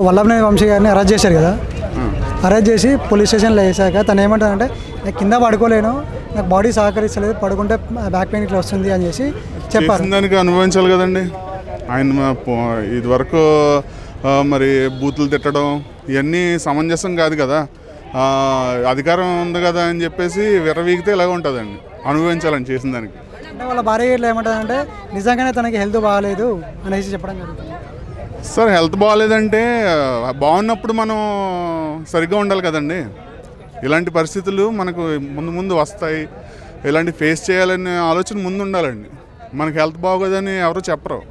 వల్లభనేని వంశీ గారిని అరెస్ట్ చేశారు కదా. అరెస్ట్ చేసి పోలీస్ స్టేషన్లో వేసాక తను ఏమంటాడంటే నేను కింద పడుకోలేను, నాకు బాడీ సహకరిస్తలేదు, పడుకుంటే బ్యాక్ పెయిన్ ఇట్లా వస్తుంది అని చేసి చెప్పారు. దానికి అనుభవించాలి కదండి ఆయన. ఇది వరకు మరి బూతులు తిట్టడం ఇవన్నీ సమంజసం కాదు కదా. అధికారం ఉంది కదా అని చెప్పేసి విర్రవీగితే ఇలాగ ఉంటుందండి. అనుభవించాలని చేసిన దానికి. అంటే వాళ్ళ భార్య ఇట్లా ఏమంటారంటే నిజంగానే తనకి హెల్త్ బాగాలేదు అనేసి చెప్పడం జరుగుతుంది. సార్ హెల్త్ బాగాలేదంటే బాగున్నప్పుడు మనం సరిగ్గా ఉండాలి కదండి. ఇలాంటి పరిస్థితులు మనకు ముందు వస్తాయి, ఇలాంటి ఫేస్ చేయాలనే ఆలోచన ముందు ఉండాలండి. మనకి హెల్త్ బాగోదని ఎవరు చెప్పరు.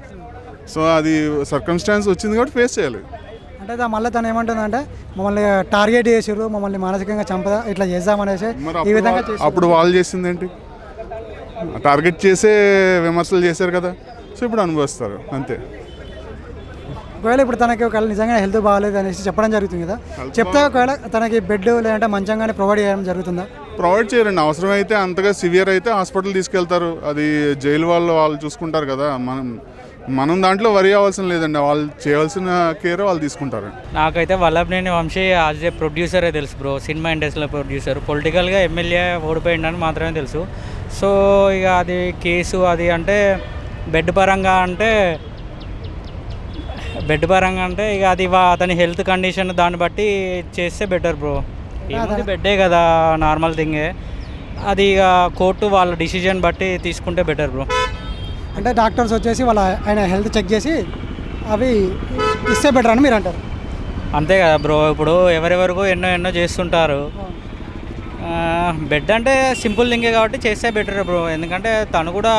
సో అది సర్కమ్స్టాన్స్ వచ్చింది కాబట్టి ఫేస్ చేయాలి. అంటే మళ్ళీ తను ఏమంటుందంటే మమ్మల్ని టార్గెట్ చేసారు, మమ్మల్ని మానసికంగా చంపదా ఇట్లా చేద్దామనేసి ఈ విధంగా. అప్పుడు వాళ్ళు చేసింది ఏంటి? టార్గెట్ చేసే విమర్శలు చేశారు కదా. సో ఇప్పుడు అనుభవిస్తారు అంతే. ఒకవేళ ఇప్పుడు తనకి ఒకవేళ నిజంగా హెల్త్ బాగాలేదు అనేసి చెప్పడం జరుగుతుంది కదా, చెప్తే ఒకవేళ తనకి బెడ్ లేదంటే మంచంగానే ప్రొవైడ్ చేయడం జరుగుతుందా? ప్రొవైడ్ చేయరండి. అవసరమైతే అంతగా సివియర్ అయితే హాస్పిటల్ తీసుకెళ్తారు. అది జైలు వాళ్ళు చూసుకుంటారు కదా. మనం దాంట్లో వరి అవ్వాల్సిన లేదండి. వాళ్ళు చేయాల్సిన కేర్ వాళ్ళు తీసుకుంటారు. నాకైతే వల్లభనేని వంశీ యాజ్ ఏ ప్రొడ్యూసరే తెలుసు బ్రో. సినిమా ఇండస్ట్రీలో ప్రొడ్యూసర్, పొలిటికల్గా ఎమ్మెల్యే ఓడిపోయిందని మాత్రమే తెలుసు. సో ఇక అది కేసు అది అంటే బెడ్ పరంగా అంటే ఇక అది అతని హెల్త్ కండిషన్ దాన్ని బట్టి చేస్తే బెటర్ బ్రో. ఏముంది బెడ్డే కదా, నార్మల్ థింగే అది. ఇక కోర్టు వాళ్ళ డిసిజన్ బట్టి తీసుకుంటే బెటర్ బ్రో. అంటే డాక్టర్స్ వచ్చేసి ఆయన హెల్త్ చెక్ చేసి అవి ఇస్తే బెటర్ అని మీరు అంటారు? అంతే కదా బ్రో. ఇప్పుడు ఎవరెవరికో ఎన్నో చేస్తుంటారు. బెడ్ అంటే సింపుల్ థింగే కాబట్టి చేస్తే బెటర్ బ్రో. ఎందుకంటే తను కూడా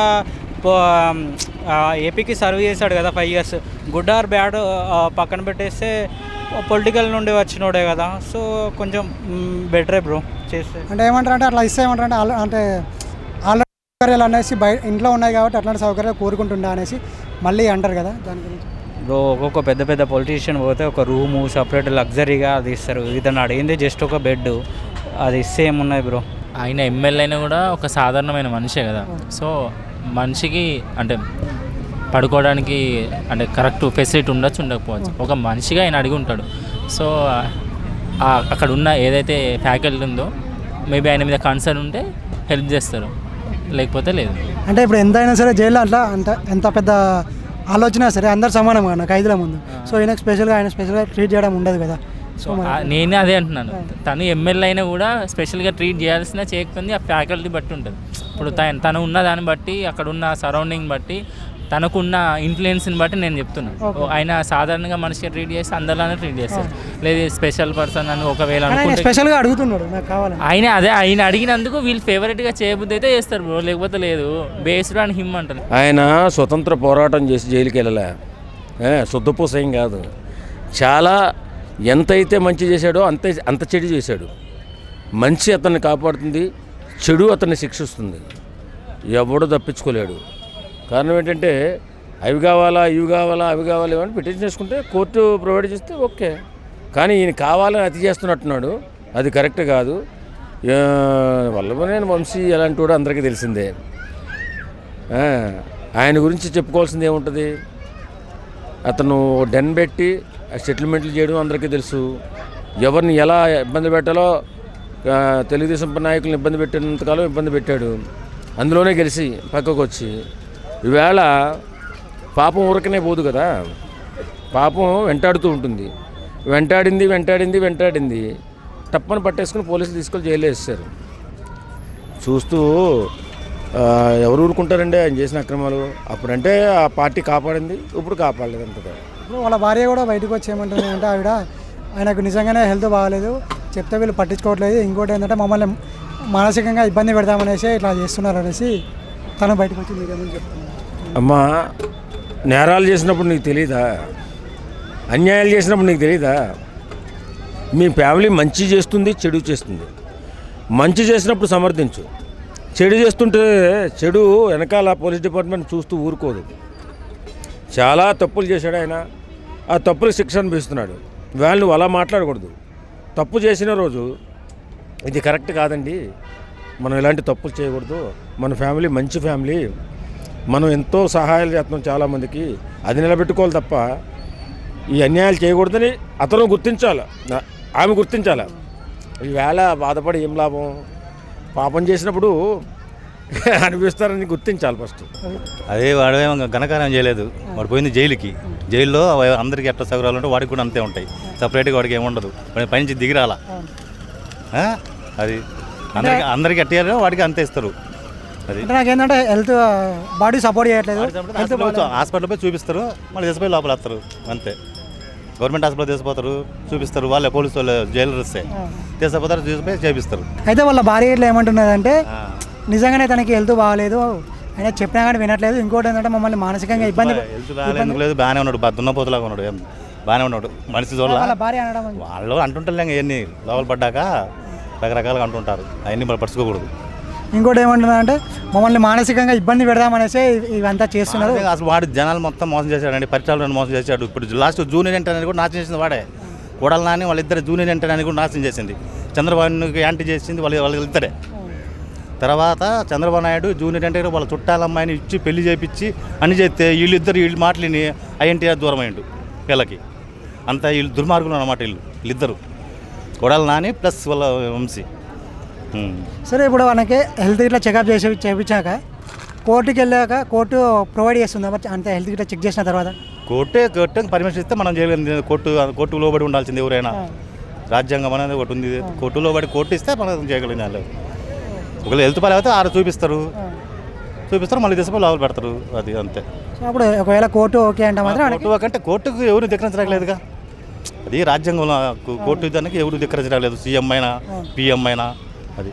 ఏపీకి సర్వ్ చేశాడు కదా 5 years. గుడ్ ఆర్ బ్యాడ్ పక్కన పెట్టేస్తే పొలిటికల్ నుండి వచ్చినోడే కదా. సో కొంచెం బెటరే బ్రో చేస్తే. అంటే ఏమంటారంటే అట్లా ఇస్తే ఏమంటారంటే అంటే ఆల్రెడీ సౌకర్యాలు అనేసి ఇంట్లో ఉన్నాయి కాబట్టి అట్లాంటి సౌకర్యాలు కోరుకుంటుండే అనేసి మళ్ళీ అంటారు కదా. దాని గురించి బ్రో ఒక్కొక్క పెద్ద పొలిటీషియన్ పోతే ఒక రూము సపరేట్ లగ్జరీగా అది ఇస్తారు. ఇతను అడిగింది జస్ట్ ఒక బెడ్, అది ఇస్తే ఏమున్నది బ్రో. ఆయన ఎమ్మెల్యే అయినా కూడా ఒక సాధారణమైన మనిషే కదా. సో మనిషికి అంటే పడుకోవడానికి అంటే కరెక్ట్ ఫెసిలిటీ ఉండకపోవచ్చు. ఒక మనిషిగా ఆయన అడిగి ఉంటాడు. సో అక్కడ ఉన్న ఏదైతే ఫ్యాకల్టీ ఉందో మేబీ ఆయన మీద కన్సర్న్ ఉంటే హెల్ప్ చేస్తారు, లేకపోతే లేదు. అంటే ఇప్పుడు ఎంతైనా సరే జైల్లో అట్లా ఎంత పెద్ద ఆలోచన సరే అందరు సమానం కదా ఖైదుల ముందు. సో ఆయన స్పెషల్గా ట్రీట్ చేయడం ఉండదు కదా. సో నేనే అదే అంటున్నాను. తను ఎమ్మెల్యే అయినా కూడా స్పెషల్గా ట్రీట్ చేయాల్సిన చేయకపోయింది ఆ ఫ్యాకల్టీ బట్టి ఉంటుంది. ఇప్పుడు తను ఉన్న దాన్ని బట్టి, అక్కడ ఉన్న సరౌండింగ్ బట్టి, తనకున్న ఇన్ఫ్లుయెన్స్ని బట్టి నేను చెప్తున్నాను. ఆయన సాధారణంగా మనిషిగా ట్రీట్ చేస్తే అందరిలానే ట్రీట్ చేస్తారు. లేదు స్పెషల్ పర్సన్ అని ఒకవేళ అనుకుంటే స్పెషల్గా అడుగుతున్నాడు నాకు కావాలి. ఆయన అడిగినందుకు వీళ్ళు ఫేవరెట్గా చేయబుద్ధి అయితే చేస్తారు బ్రో, లేకపోతే లేదు. బేస్డ్ ఆన్ హిమ్ అంటారు. ఆయన స్వతంత్ర పోరాటం చేసి జైలుకి వెళ్ళలే, శుద్ధపూసయం కాదు. చాలా ఎంతైతే మంచి చేశాడో అంత చెడు చేశాడు. మంచి అతన్ని కాపాడుతుంది, చెడు అతన్ని శిక్షిస్తుంది. ఎవడు తప్పించుకోలేడు. కారణం ఏంటంటే అవి కావాలా అని పిటిషన్ చేసుకుంటే కోర్టు ప్రొవైడ్ చేస్తే ఓకే. కానీ ఈయన కావాలని అతి చేస్తున్నట్టున్నాడు, అది కరెక్ట్ కాదు. వల్లభనేని వంశీ ఎలాంటి కూడా అందరికీ తెలిసిందే. ఆయన గురించి చెప్పుకోవాల్సింది ఏముంటుంది? అతను డెన్ పెట్టి సెటిల్మెంట్లు చేయడం అందరికీ తెలుసు. ఎవరిని ఎలా ఇబ్బంది పెట్టాలో తెలుగుదేశం నాయకులను ఇబ్బంది పెట్టినంతకాలం ఇబ్బంది పెట్టాడు. అందులోనే గెలిచి పక్కకు వచ్చి ఈవేళ పాపం ఊరకనే పోదు కదా, పాపం వెంటాడుతూ ఉంటుంది. వెంటాడింది తప్పని పట్టేసుకుని పోలీసులు తీసుకొని జైల్లో వేస్తారు. చూస్తూ ఎవరు ఊరుకుంటారండి ఆయన చేసిన అక్రమాలు? అప్పుడంటే ఆ పార్టీ కాపాడింది, ఇప్పుడు కాపాడలేదు అంతగా. ఇప్పుడు వాళ్ళ భార్య కూడా బయటకు వచ్చి ఏమంటుంది అంటే ఆయనకు నిజంగానే హెల్త్ బాగాలేదు, చెప్తే వీళ్ళు పట్టించుకోవట్లేదు. ఇంకోటి ఏంటంటే మమ్మల్ని మానసికంగా ఇబ్బంది పెడదామనేసి ఇట్లా చేస్తున్నారు అనేసి తను బయటకు వచ్చి మీరేమని చెప్తున్నారు? అమ్మా, నేరాలు చేసినప్పుడు నీకు తెలీదా? అన్యాయాలు చేసినప్పుడు నీకు తెలీదా? మీ ఫ్యామిలీ మంచి చేస్తుంది, చెడు చేస్తుంది. మంచి చేసినప్పుడు సమర్థించు, చెడు చేస్తుంటే చెడు వెనకాల పోలీస్ డిపార్ట్మెంట్ చూస్తూ ఊరుకోదు. చాలా తప్పులు చేశాడు ఆయన, ఆ తప్పులు శిక్ష అనిపిస్తున్నాడు. వాళ్ళు నువ్వు అలా మాట్లాడకూడదు. తప్పు చేసిన రోజు ఇది కరెక్ట్ కాదండి, మనం ఇలాంటి తప్పులు చేయకూడదు, మన ఫ్యామిలీ మంచి ఫ్యామిలీ, మనం ఎంతో సహాయాలు చేస్తున్నాం చాలామందికి, అది నిలబెట్టుకోవాలి తప్ప ఈ అన్యాయాలు చేయకూడదని అతను గుర్తించాలి, ఆమె గుర్తించాలి. ఈవేళ బాధపడి ఏం లాభం, పాపం చేసినప్పుడు అనిపిస్తారని గుర్తించాలి ఫస్ట్. అదే వాడేమో ఘనకార్యం చేయలేదు, వాడు పోయింది జైలుకి. జైల్లో అందరికీ ఎట్లా సౌకర్యాలు ఉంటాయి వాడికి కూడా అంతే ఉంటాయి, సపరేట్గా వాడికి ఏముండదు, వాడి పైనుంచి దిగిరాలా. అది అందరికీ అట్టారో వాడికి అంతే ఇస్తారు. అది అంటే నాకేంటంటే హెల్త్ బాడీ సపోర్ట్ చేయట్లేదు, హాస్పిటల్ పోయి చూపిస్తారు, మళ్ళీ తీసుకుపోయి లోపల వస్తారు అంతే. గవర్నమెంట్ హాస్పిటల్ తీసుకుపోతారు, చూపిస్తారు, వాళ్ళే పోలీసు వాళ్ళు జైలు వస్తే తీసుకుపోతారు, తీసుకుపోయి చేపిస్తారు. అయితే వాళ్ళ భార్య ఇట్లా ఏమంటున్నదంటే నిజంగానే తనకి హెల్త్ బాగాలేదు, ఆయన చెప్పినా కానీ వినట్లేదు. ఇంకోటి ఏంటంటే మమ్మల్ని మానసికంగా ఇబ్బంది లేదు, బాగానే ఉన్నాడు, దున్నపోతులాగా ఉన్నాడు, బాగానే ఉన్నాడు, మనిషి చూడాలి. వాళ్ళ భార్య అనడం వాళ్ళు అంటుంటారు ఇవన్నీ లోపల పడ్డాక రకరకాలుగా అంటుంటారు, అవన్నీ మనం పడుచుకోకూడదు. ఇంకోటి ఏమంటున్నా అంటే మమ్మల్ని మానసికంగా ఇబ్బంది పెడదామనేసి ఇవంతా చేస్తున్నారు. అసలు వాడు జనాలు మొత్తం మోసం చేశాడండి, పరిచయాలను మోసం చేశాడు. ఇప్పుడు లాస్ట్ జూనియర్ ఎన్టీ అనేది కూడా నాశనం చేసింది వాడే. కొడాలి నాని వాళ్ళిద్దరు జూనియర్ ఎన్టీ అనేది కూడా నాశనం చేసింది. చంద్రబాబుకి యాంటీ చేసింది వాళ్ళిద్దరే. తర్వాత చంద్రబాబు నాయుడు జూనియర్ ఎన్టీ వాళ్ళ చుట్టాల అమ్మాయిని ఇచ్చి పెళ్లి చేయించి అన్ని చేస్తే వీళ్ళు మాటలిని ఐఎన్టీఆర్ దూరం అయ్యిండు వీళ్ళకి. అంతా వీళ్ళు దుర్మార్గులు అన్నమాట వీళ్ళిద్దరు, కొడాలి నాని ప్లస్ వాళ్ళ వంశీ. సరే, ఇప్పుడు మనకి హెల్త్ ఇట్లా చెకప్ చేయించాక కోర్టుకి వెళ్ళాక కోర్టు ప్రొవైడ్ చేస్తుందా అంతే హెల్త్ ఇట్లా చెక్ చేసిన తర్వాత? కోర్టు పర్మిషన్ ఇస్తే మనం చేయలేదు. కోర్టు లోబడి ఉండాల్సింది ఎవరైనా. రాజ్యాంగం అనేది ఒకటి ఉంది, కోర్టు లోబడి కోర్టు ఇస్తే మనం చేయగలిగిన. ఒకవేళ హెల్త్ పర్వాలేదు ఆరు చూపిస్తారు, మళ్ళీ తీసుకుని లోపల పెడతారు, అది అంతే. సో అప్పుడు ఒకవేళ కోర్టు ఓకే అంటే మాత్రం అంటే కోర్టుకు ఎవరు ధిక్కరించలేదుగా, అది రాజ్యాంగంలో కోర్టు దానికి ఎవరు ధిక్కరించలేదు, సీఎం అయినా పిఎం అయినా. అది